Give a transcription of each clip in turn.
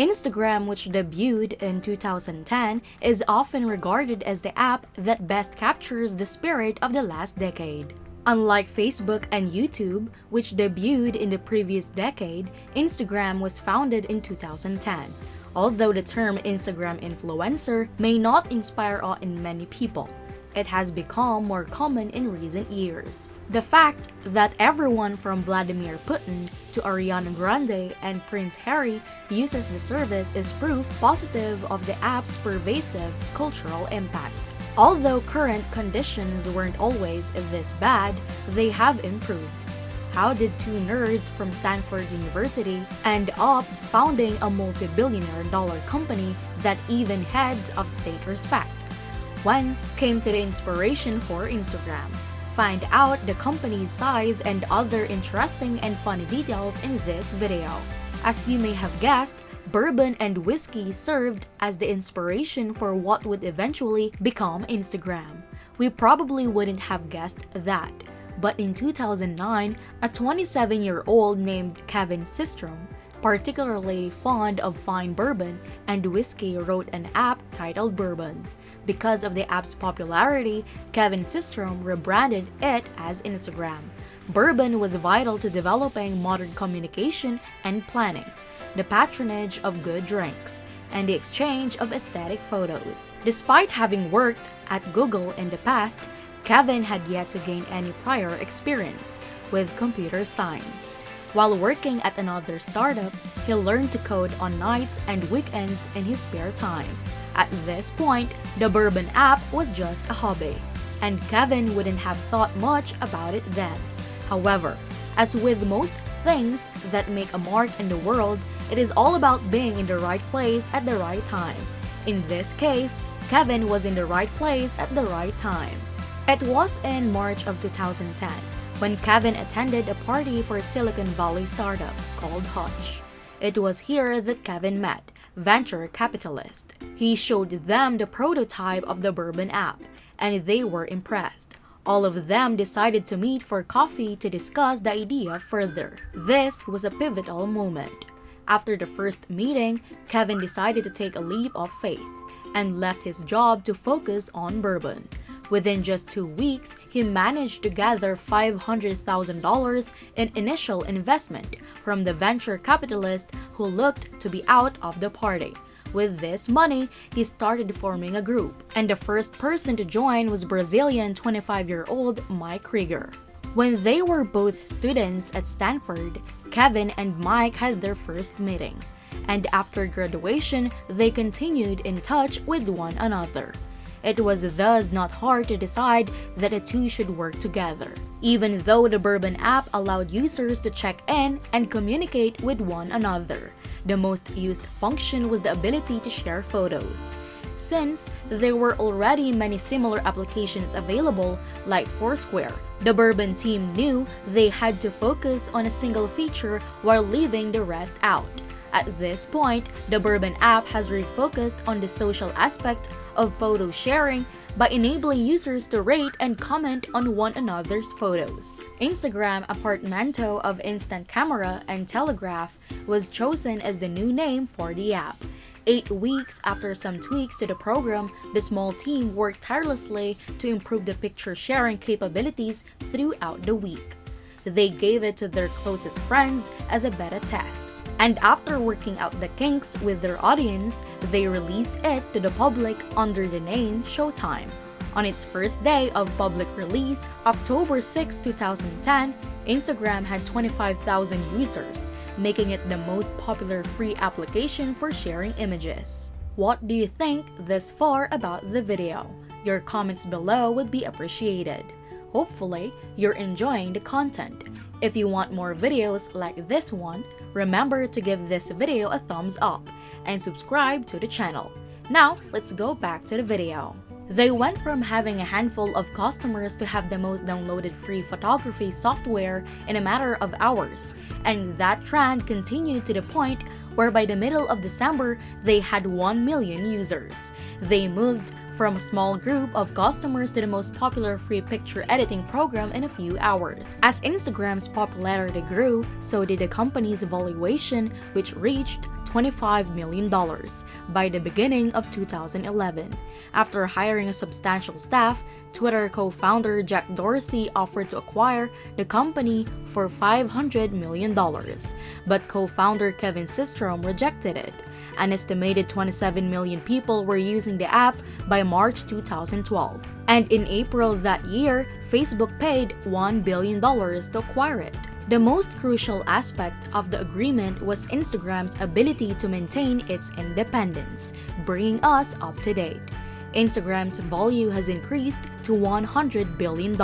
Instagram, which debuted in 2010, is often regarded as the app that best captures the spirit of the last decade. Unlike Facebook and YouTube, which debuted in the previous decade, Instagram was founded in 2010. Although the term Instagram influencer may not inspire awe in many people, it has become more common in recent years. The fact that everyone from Vladimir Putin to Ariana Grande and Prince Harry uses the service is proof positive of the app's pervasive cultural impact. Although current conditions weren't always this bad, they have improved. How did two nerds from Stanford University end up founding a multi-billion dollar company that even heads of state respect? Whence came to the inspiration for Instagram? Find out the company's size and other interesting and funny details in this video. As you may have guessed, bourbon and whiskey served as the inspiration for what would eventually become Instagram. We probably wouldn't have guessed that. But in 2009, a 27-year-old named Kevin Systrom, particularly fond of fine bourbon and whiskey, wrote an app titled Bourbon. Because of the app's popularity, Kevin Systrom rebranded it as Instagram. Bourbon was vital to developing modern communication and planning, the patronage of good drinks, and the exchange of aesthetic photos. Despite having worked at Google in the past, Kevin had yet to gain any prior experience with computer science. While working at another startup, he learned to code on nights and weekends in his spare time. At this point, the Bourbon app was just a hobby, and Kevin wouldn't have thought much about it then. However, as with most things that make a mark in the world, it is all about being in the right place at the right time. In this case, Kevin was in the right place at the right time. It was in March of 2010 when Kevin attended a party for a Silicon Valley startup called Hutch. It was here that Kevin met venture capitalist. He showed them the prototype of the Bourbon app, and they were impressed. All of them decided to meet for coffee to discuss the idea further. This was a pivotal moment. After the first meeting, Kevin decided to take a leap of faith and left his job to focus on bourbon. Within just 2 weeks, he managed to gather $500,000 in initial investment from the venture capitalist who looked to be out of the party. With this money, he started forming a group, and the first person to join was Brazilian 25-year-old Mike Krieger. When they were both students at Stanford, Kevin and Mike had their first meeting, and after graduation, they continued in touch with one another. It was thus not hard to decide that the two should work together. Even though the Bourbon app allowed users to check in and communicate with one another, the most used function was the ability to share photos. Since there were already many similar applications available, like Foursquare, the Bourbon team knew they had to focus on a single feature while leaving the rest out. At this point, the Bourbon app has refocused on the social aspect of photo sharing by enabling users to rate and comment on one another's photos. Instagram, a portmanteau of instant camera and telegraph, was chosen as the new name for the app. 8 weeks after some tweaks to the program, the small team worked tirelessly to improve the picture sharing capabilities throughout the week. They gave it to their closest friends as a beta test. And after working out the kinks with their audience, they released it to the public under the name Showtime. On its first day of public release, October 6, 2010, Instagram had 25,000 users, making it the most popular free application for sharing images. What do you think thus far about the video? Your comments below would be appreciated. Hopefully, you're enjoying the content. If you want more videos like this one, remember to give this video a thumbs up and subscribe to the channel. Now, let's go back to the video. They went from having a handful of customers to have the most downloaded free photography software in a matter of hours, and that trend continued to the point where by the middle of December, they had 1 million users. They moved from a small group of customers to the most popular free picture editing program in a few hours. As Instagram's popularity grew, so did the company's valuation, which reached $25 million by the beginning of 2011. After hiring a substantial staff, Twitter co-founder Jack Dorsey offered to acquire the company for $500 million, but co-founder Kevin Systrom rejected it. An estimated 27 million people were using the app by March 2012. And in April that year, Facebook paid $1 billion to acquire it. The most crucial aspect of the agreement was Instagram's ability to maintain its independence, bringing us up to date. Instagram's value has increased to $100 billion.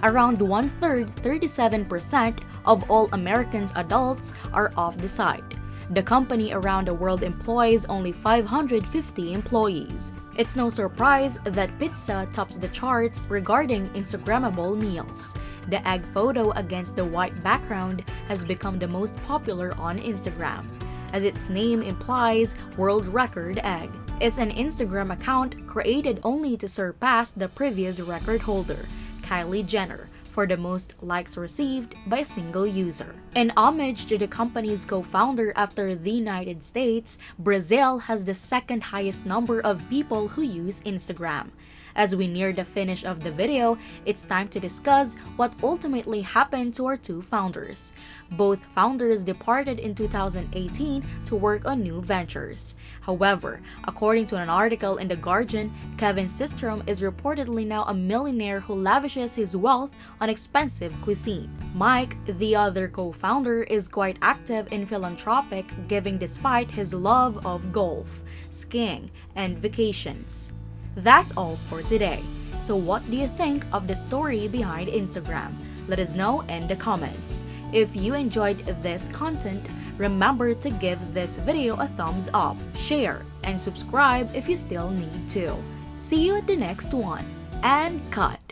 Around one-third, 37% of all Americans adults are off the site. The company around the world employs only 550 employees. It's no surprise that pizza tops the charts regarding Instagrammable meals. The egg photo against the white background has become the most popular on Instagram. As its name implies, world record egg is an Instagram account created only to surpass the previous record holder, Kylie Jenner, for the most likes received by a single user. In homage to the company's co-founder after the United States, Brazil has the second highest number of people who use Instagram. As we near the finish of the video, it's time to discuss what ultimately happened to our two founders. Both founders departed in 2018 to work on new ventures. However, according to an article in The Guardian, Kevin Systrom is reportedly now a millionaire who lavishes his wealth on expensive cuisine. Mike, the other co-founder, is quite active in philanthropic giving despite his love of golf, skiing, and vacations. That's all for today. So what do you think of the story behind Instagram? Let us know in the comments. If you enjoyed this content, remember to give this video a thumbs up, share, and subscribe if you still need to. See you at the next one, and cut!